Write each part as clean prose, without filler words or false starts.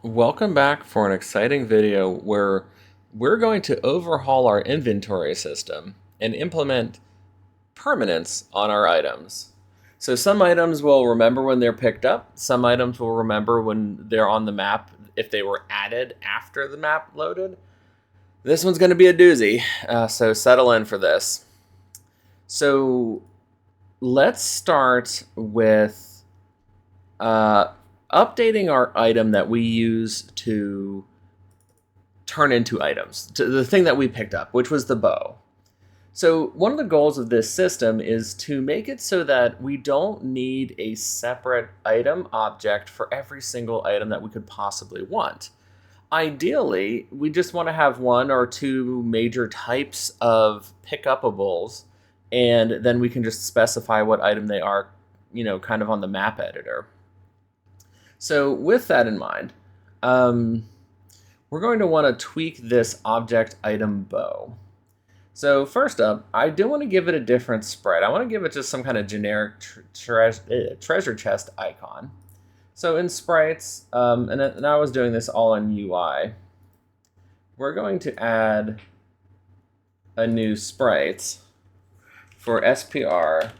Welcome back for an exciting video where we're going to overhaul our inventory system and implement permanence on our items. So some items will remember when they're picked up, some items will remember when they're on the map if they were added after the map loaded. This one's going to be a doozy, so settle in for this. So let's start with updating our item that we use to turn into items, to the thing that we picked up, which was the bow. So one of the goals of this system is to make it so that we don't need a separate item object for every single item that we could possibly want. Ideally, we just want to have one or two major types of pick-upables, and then we can just specify what item they are, kind of on the map editor. So with that in mind, we're going to want to tweak this object item bow. So first up, I do want to give it a different spread. I want to give it just some kind of generic treasure chest icon. So in sprites, and I was doing this all in UI, we're going to add a new sprite for SPR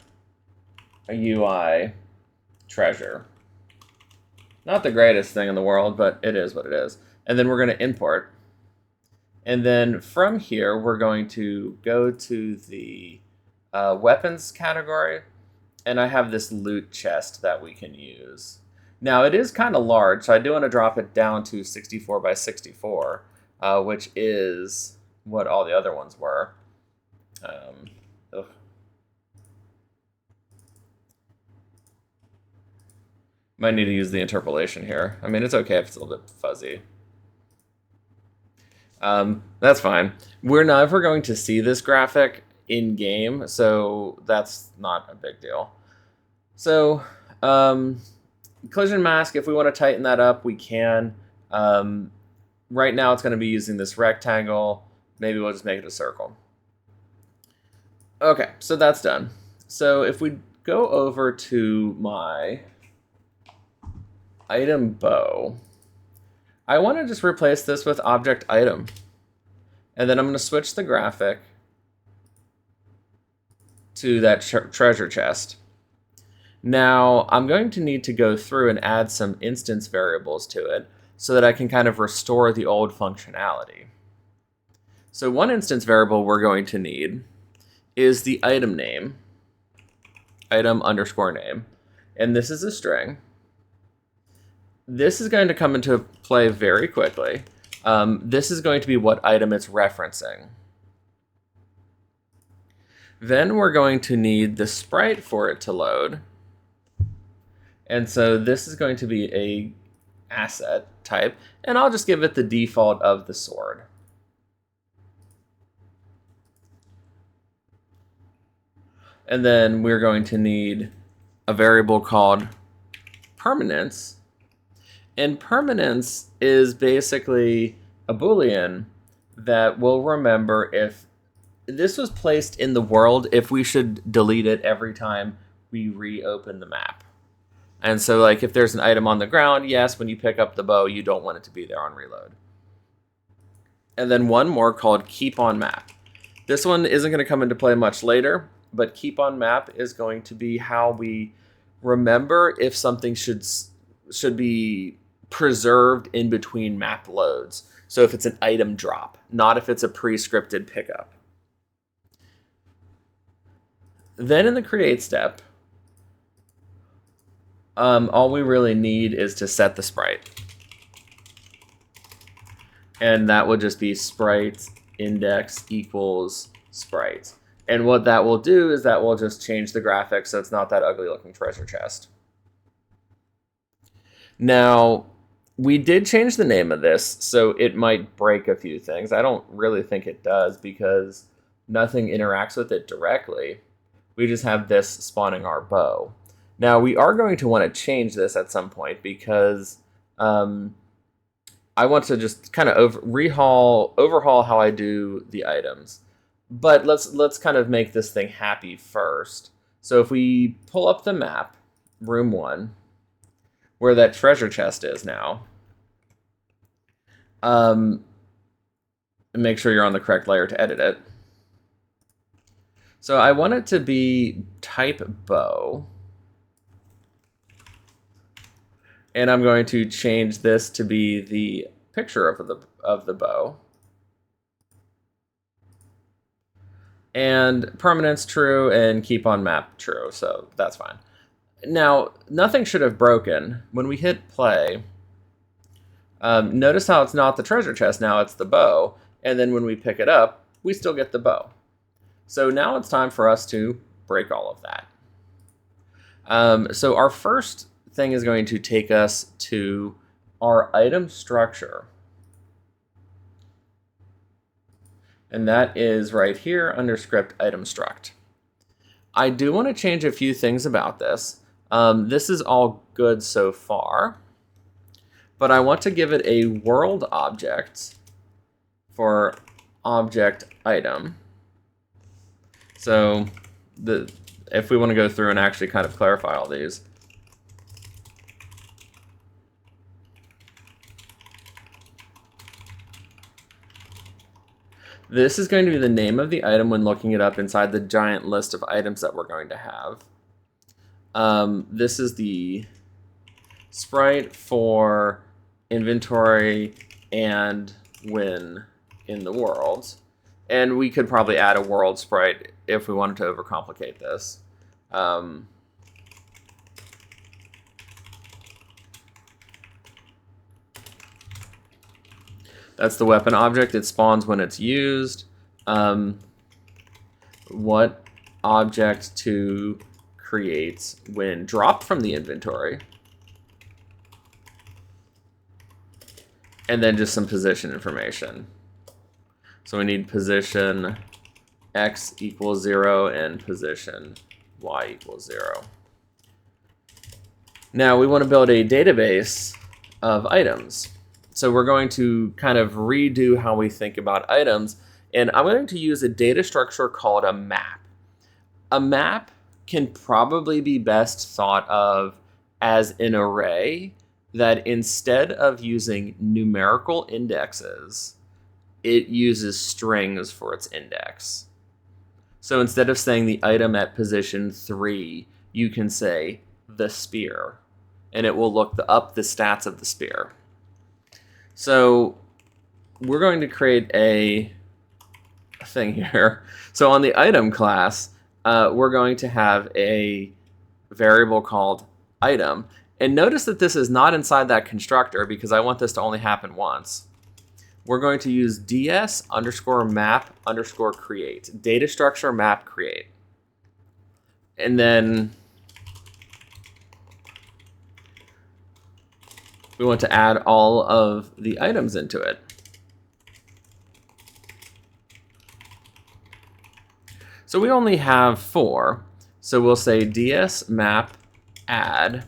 UI treasure. Not the greatest thing in the world, but it is what it is. And then we're going to import. And then from here, we're going to go to the weapons category. And I have this loot chest that we can use. Now, it is kind of large, so I do want to drop it down to 64 by 64, which is what all the other ones were. Might need to use the interpolation here. I mean, it's okay if it's a little bit fuzzy. That's fine. We're never going to see this graphic in game, so that's not a big deal. So, collision mask, if we want to tighten that up, we can. Right now it's going to be using this rectangle. Maybe we'll just make it a circle. Okay, so that's done. So if we go over to my item bow, I want to just replace this with object item. And then I'm going to switch the graphic to that treasure chest. Now, I'm going to need to go through and add some instance variables to it so that I can kind of restore the old functionality. So one instance variable we're going to need is the item name, item underscore name. And this is a string. This is going to come into play very quickly. This is going to be what item it's referencing. Then we're going to need the sprite for it to load. And so this is going to be a asset type, and I'll just give it the default of the sword. And then we're going to need a variable called permanence. And permanence is basically a Boolean that will remember if this was placed in the world, if we should delete it every time we reopen the map. And so like if there's an item on the ground, yes, when you pick up the bow, you don't want it to be there on reload. And then one more called keep on map. This one isn't going to come into play much later, but keep on map is going to be how we remember if something should be preserved in between map loads. So if it's an item drop, not if it's a pre-scripted pickup. Then in the create step, all we really need is to set the sprite. And that will just be sprite index equals sprite. And what that will do is that will just change the graphics so it's not that ugly looking treasure chest. Now, we did change the name of this, so it might break a few things. I don't really think it does because nothing interacts with it directly. We just have this spawning our bow. Now, we are going to want to change this at some point because I want to just kind of overhaul how I do the items. But let's kind of make this thing happy first. So if we pull up the map, room 1, where that treasure chest is now, And make sure you're on the correct layer to edit it. So I want it to be type bow. And I'm going to change this to be the picture of the bow. And permanence true and keep on map true, so that's fine. Now, nothing should have broken. When we hit play, notice how it's not the treasure chest, now it's the bow. And then when we pick it up, we still get the bow. So now it's time for us to break all of that. So our first thing is going to take us to our item structure. And that is right here under script item struct. I do want to change a few things about this. This is all good so far, but I want to give it a world object for object item. So if we want to go through and actually kind of clarify all these, this is going to be the name of the item when looking it up inside the giant list of items that we're going to have. This is the sprite for inventory and when in the world. And we could probably add a world sprite if we wanted to overcomplicate this. That's the weapon object. It spawns when it's used. What object to create when dropped from the inventory. And then just some position information. So we need position x equals 0 and position y equals 0. Now we want to build a database of items. So we're going to kind of redo how we think about items, and I'm going to use a data structure called a map. A map can probably be best thought of as an array that instead of using numerical indexes, it uses strings for its index. So instead of saying the item at position 3, you can say the spear, and it will look up the stats of the spear. So we're going to create a thing here. So on the item class, we're going to have a variable called item. And notice that this is not inside that constructor because I want this to only happen once. We're going to use ds underscore map underscore create, data structure map create. And then we want to add all of the items into it. So we only have 4. So we'll say ds map add,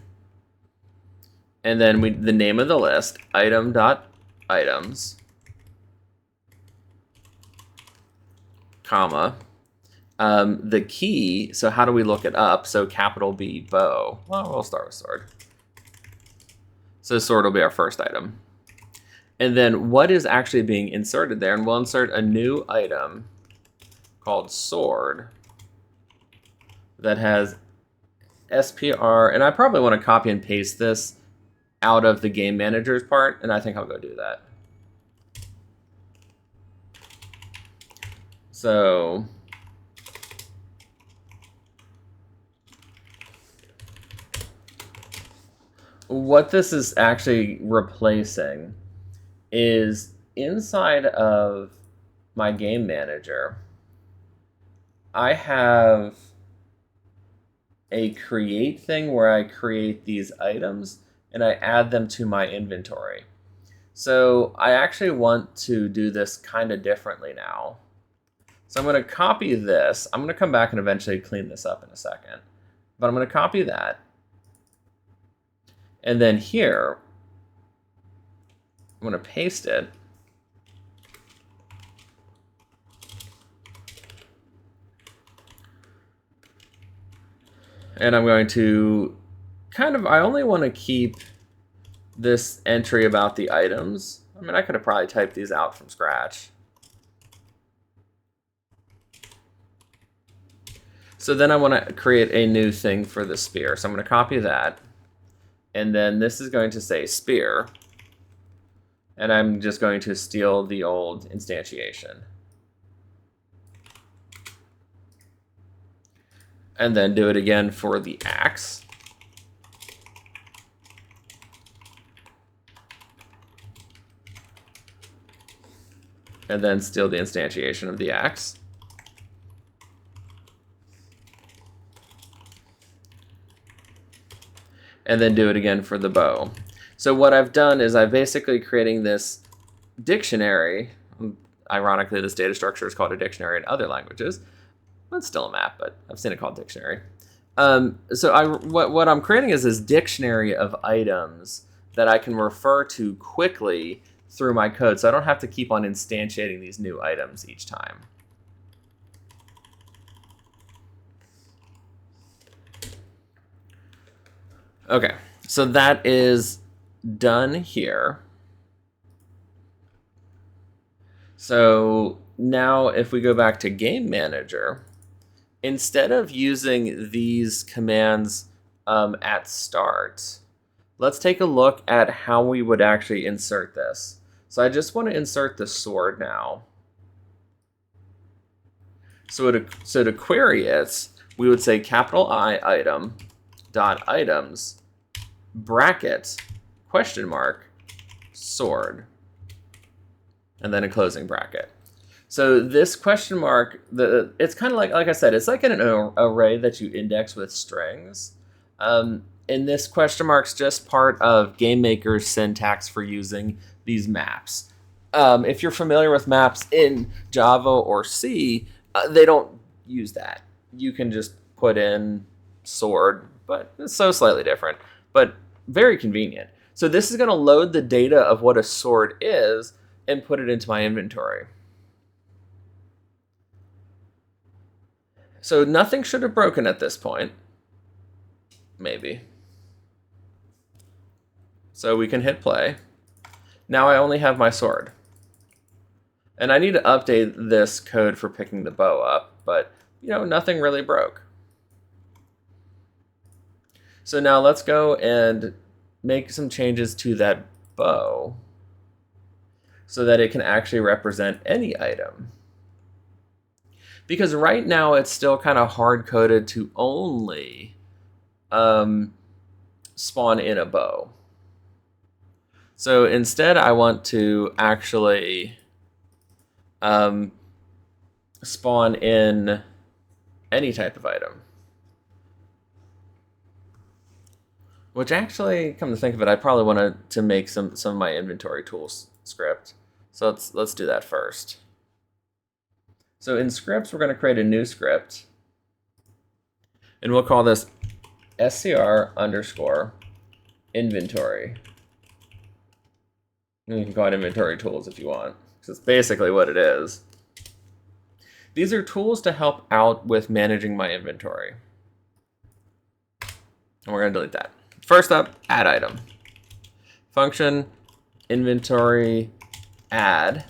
and then the name of the list, item.items, comma, the key, so how do we look it up? So capital B, bow. Well, we'll start with sword. So sword will be our first item. And then what is actually being inserted there? And we'll insert a new item called sword that has SPR. And I probably want to copy and paste this out of the game manager's part. And I think I'll go do that. So what this is actually replacing is inside of my game manager, I have a create thing where I create these items and I add them to my inventory. So I actually want to do this kind of differently now. So I'm going to copy this. I'm going to come back and eventually clean this up in a second. But I'm going to copy that. And then here, I'm going to paste it. And I'm going to I only want to keep this entry about the items. mean, I could have probably typed these out from scratch. So then I want to create a new thing for the spear. So I'm going to copy that. And then this is going to say spear. And I'm just going to steal the old instantiation. And then do it again for the axe. And then steal the instantiation of the axe. And then do it again for the bow. So what I've done is I'm basically creating this dictionary. Ironically, this data structure is called a dictionary in other languages. It's still a map, but I've seen it called dictionary. So what I'm creating is this dictionary of items that I can refer to quickly through my code, so I don't have to keep on instantiating these new items each time. Okay, so that is done here. So now if we go back to Game Manager, instead of using these commands at start, let's take a look at how we would actually insert this. So I just want to insert the sword now. So to query it, we would say capital I item dot items bracket question mark sword, and then a closing bracket. So this question mark, it's kind of like I said, it's like an array that you index with strings. And this question mark's just part of GameMaker's syntax for using these maps. If you're familiar with maps in Java or C, they don't use that. You can just put in sword, but it's so slightly different, but very convenient. So this is going to load the data of what a sword is and put it into my inventory. So nothing should have broken at this point. Maybe. So we can hit play. Now I only have my sword. And I need to update this code for picking the bow up, but nothing really broke. So now let's go and make some changes to that bow so that it can actually represent any item. Because right now it's still kind of hard-coded to only spawn in a bow. So instead I want to actually spawn in any type of item. Which actually, come to think of it, I probably want to make some of my inventory tools script. So let's do that first. So in scripts, we're going to create a new script. And we'll call this scr_inventory. And you can call it inventory tools if you want, because it's basically what it is. These are tools to help out with managing my inventory. And we're going to delete that. First up, add item. Function inventory add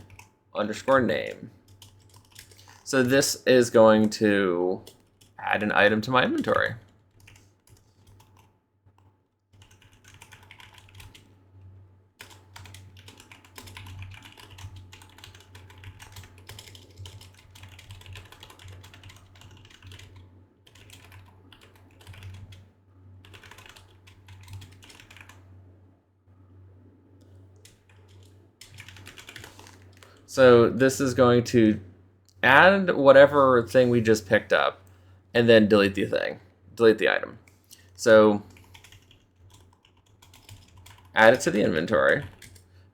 _name. So this is going to add an item to my inventory. So this is going to add whatever thing we just picked up and then delete the item. So add it to the inventory.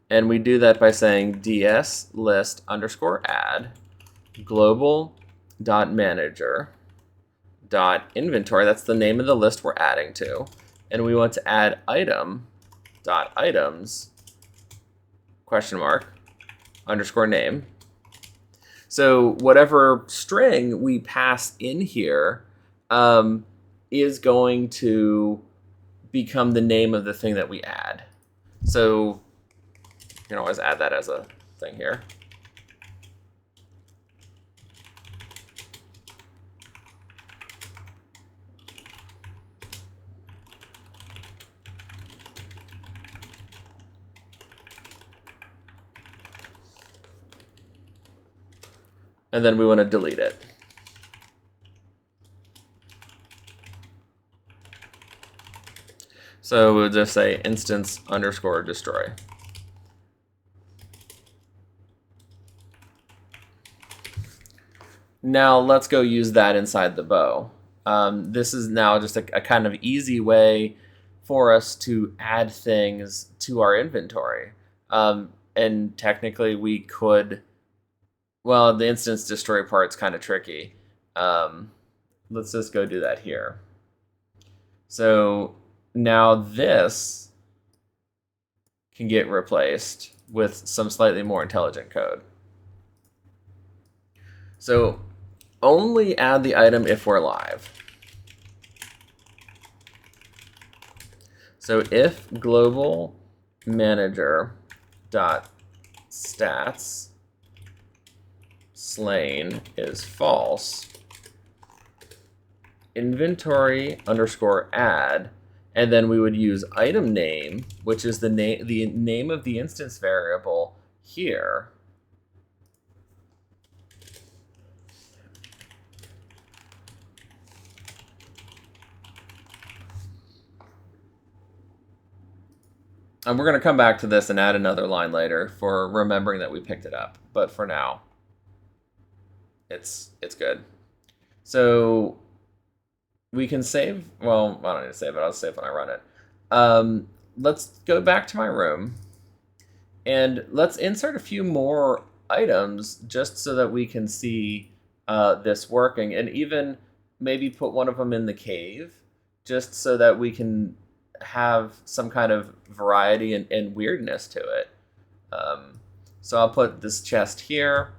And we do that by saying ds list _add global.manager.inventory. That's the name of the list we're adding to. And we want to add item.items _name. So whatever string we pass in here is going to become the name of the thing that we add. So can always add that as a thing here. And then we want to delete it. So we'll just say instance underscore destroy. Now let's go use that inside the bow. This is now just a kind of easy way for us to add things to our inventory. And technically we could, well, the instance destroy part's kind of tricky. Let's just go do that here. So now this can get replaced with some slightly more intelligent code. So only add the item if we're live. So if global manager dot stats slain is false, inventory underscore add, and then we would use item name, which is the name of the instance variable here. And we're going to come back to this and add another line later for remembering that we picked it up. But for now, it's good. So we can save. Well, I don't need to save it. I'll save when I run it. Let's go back to my room. And let's insert a few more items just so that we can see this working. And even maybe put one of them in the cave just so that we can have some kind of variety and weirdness to it. So I'll put this chest here,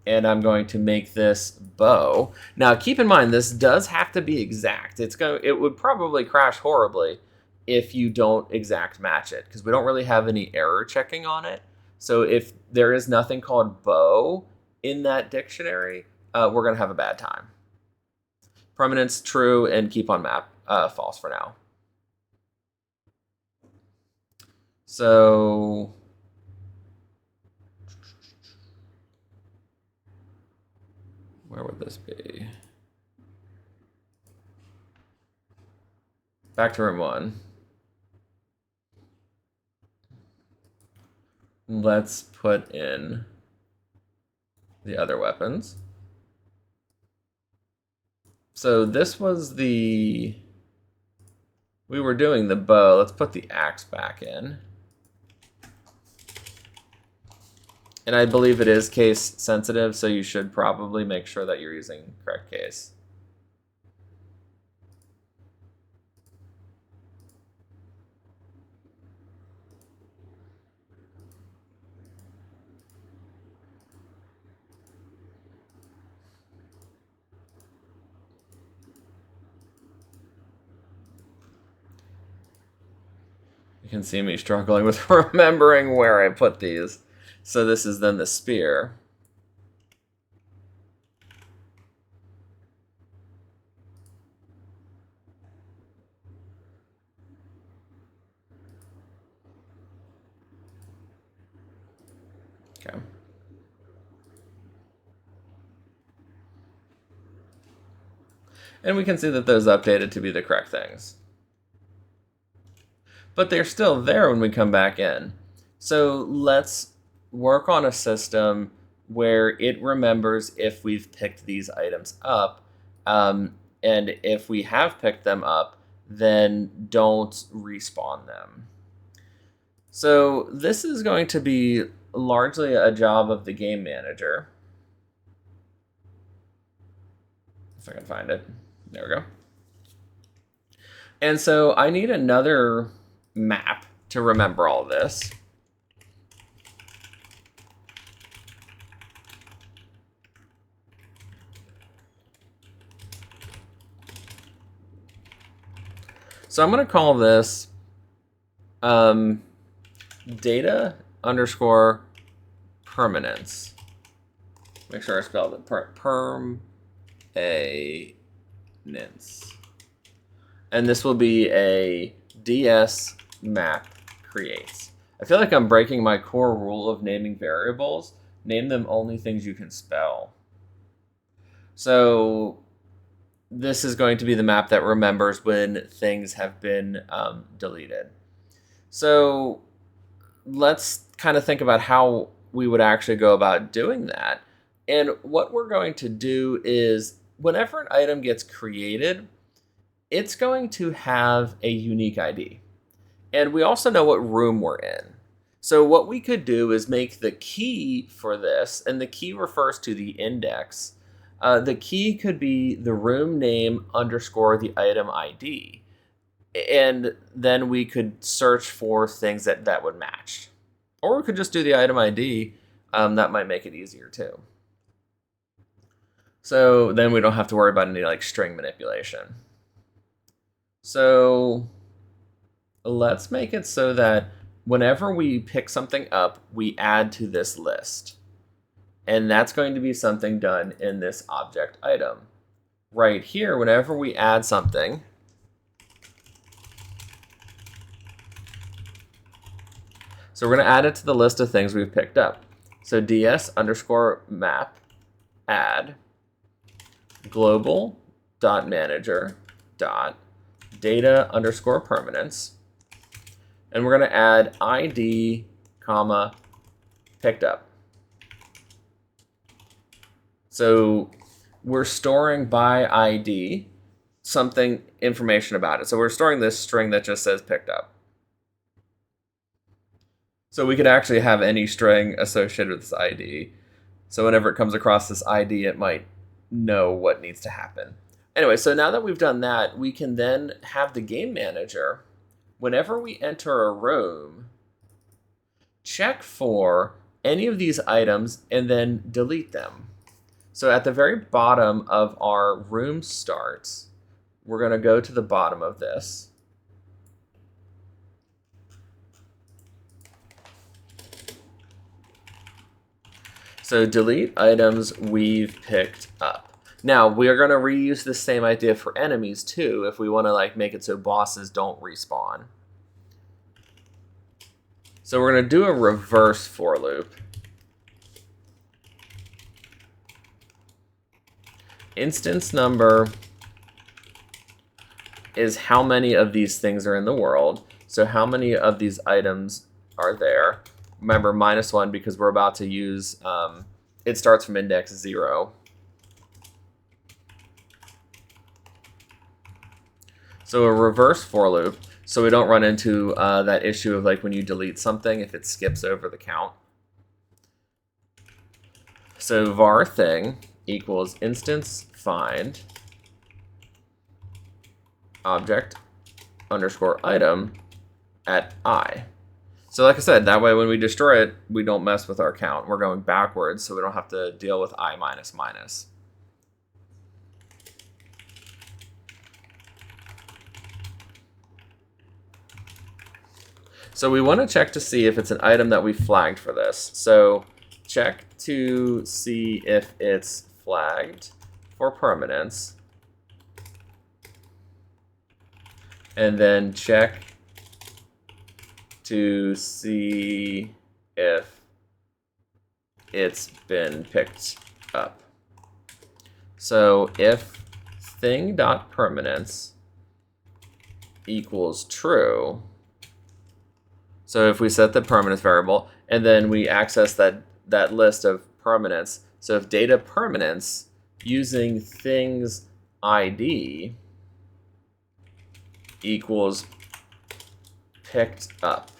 and I'm going to make this bow. Now keep in mind, this does have to be exact. It would probably crash horribly if you don't exact match it, because we don't really have any error checking on it. So if there is nothing called bow in that dictionary, we're going to have a bad time. Permanence true, and keep on map false for now. So where would this be? Back to room 1. Let's put in the other weapons. So this was we were doing the bow. Let's put the axe back in. And I believe it is case sensitive, so you should probably make sure that you're using correct case. You can see me struggling with remembering where I put these. So this is then the spear. Okay. And we can see that those updated to be the correct things. But they're still there when we come back in. So let's work on a system where it remembers if we've picked these items up. And if we have picked them up, then don't respawn them. So this is going to be largely a job of the game manager. If I can find it. There we go. And so I need another map to remember all this. So I'm going to call this data underscore permanence. Make sure I spelled it. Permanence. And this will be a DS map creates. I feel like I'm breaking my core rule of naming variables. Name them only things you can spell. So this is going to be the map that remembers when things have been deleted. So let's kind of think about how we would actually go about doing that. And what we're going to do is whenever an item gets created, it's going to have a unique ID. And we also know what room we're in. So what we could do is make the key for this, and the key refers to the index. The key could be the room name underscore the item ID. And then we could search for things that would match. Or we could just do the item ID. That might make it easier too. So then we don't have to worry about any like string manipulation. So let's make it so that whenever we pick something up, we add to this list. And that's going to be something done in this object item. Right here, whenever we add something, so we're going to add it to the list of things we've picked up. So ds underscore map add global dot manager dot data underscore permanence. And we're going to add ID, comma, picked up. So we're storing by ID something, information about it. So we're storing this string that just says picked up. So we could actually have any string associated with this ID. So whenever it comes across this ID, it might know what needs to happen. Anyway, so now that we've done that, we can then have the game manager, whenever we enter a room, check for any of these items and then delete them. So at the very bottom of our room starts, we're going to go to the bottom of this. So delete items we've picked up. Now, we are going to reuse the same idea for enemies too, if we want to like make it so bosses don't respawn. So we're going to do a reverse for loop. Instance number is how many of these things are in the world. So how many of these items are there? Remember, -1 because we're about to use, it starts from index 0. So a reverse for loop, so we don't run into that issue of like when you delete something, if it skips over the count. So var thing equals instance find object underscore item at I. So like I said, that way when we destroy it, we don't mess with our count. We're going backwards, so we don't have to deal with I minus minus. So we want to check to see if it's an item that we flagged for this. So check to see if it's flagged for permanence. And then check to see if it's been picked up. So if thing.permanence equals true, so if we set the permanence variable and then we access that list of permanence, so if data permanence using things ID equals picked up.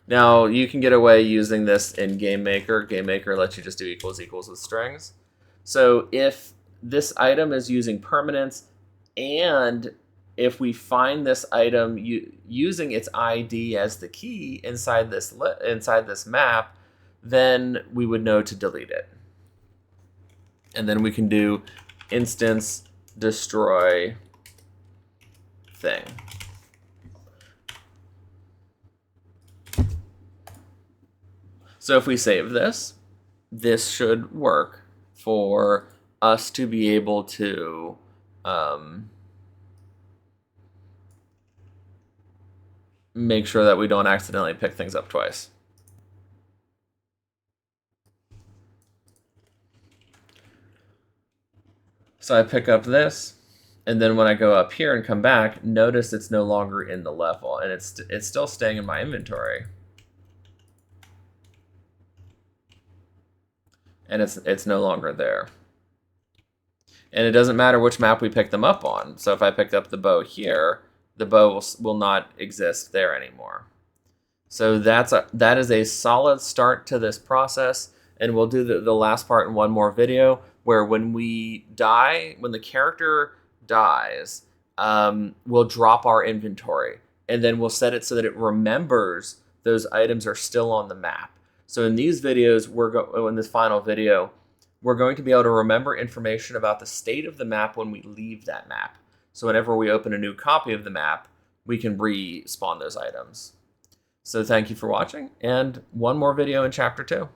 Now you can get away using this in GameMaker. GameMaker lets you just do equals equals with strings. So if this item is using permanence and if we find this item using its ID as the key inside this map, then we would know to delete it. And then we can do instance destroy thing. So if we save this, this should work for us to be able to make sure that we don't accidentally pick things up twice. So I pick up this, and then when I go up here and come back, notice it's no longer in the level, and it's still staying in my inventory. And it's no longer there. And it doesn't matter which map we pick them up on. So if I picked up the bow here, the bow will not exist there anymore. So that is a solid start to this process, and we'll do the last part in one more video, where when we die, when the character dies, we'll drop our inventory, and then we'll set it so that it remembers those items are still on the map. So in these videos, in this final video, we're going to be able to remember information about the state of the map when we leave that map. So whenever we open a new copy of the map, we can respawn those items. So thank you for watching, and one more video in Chapter 2.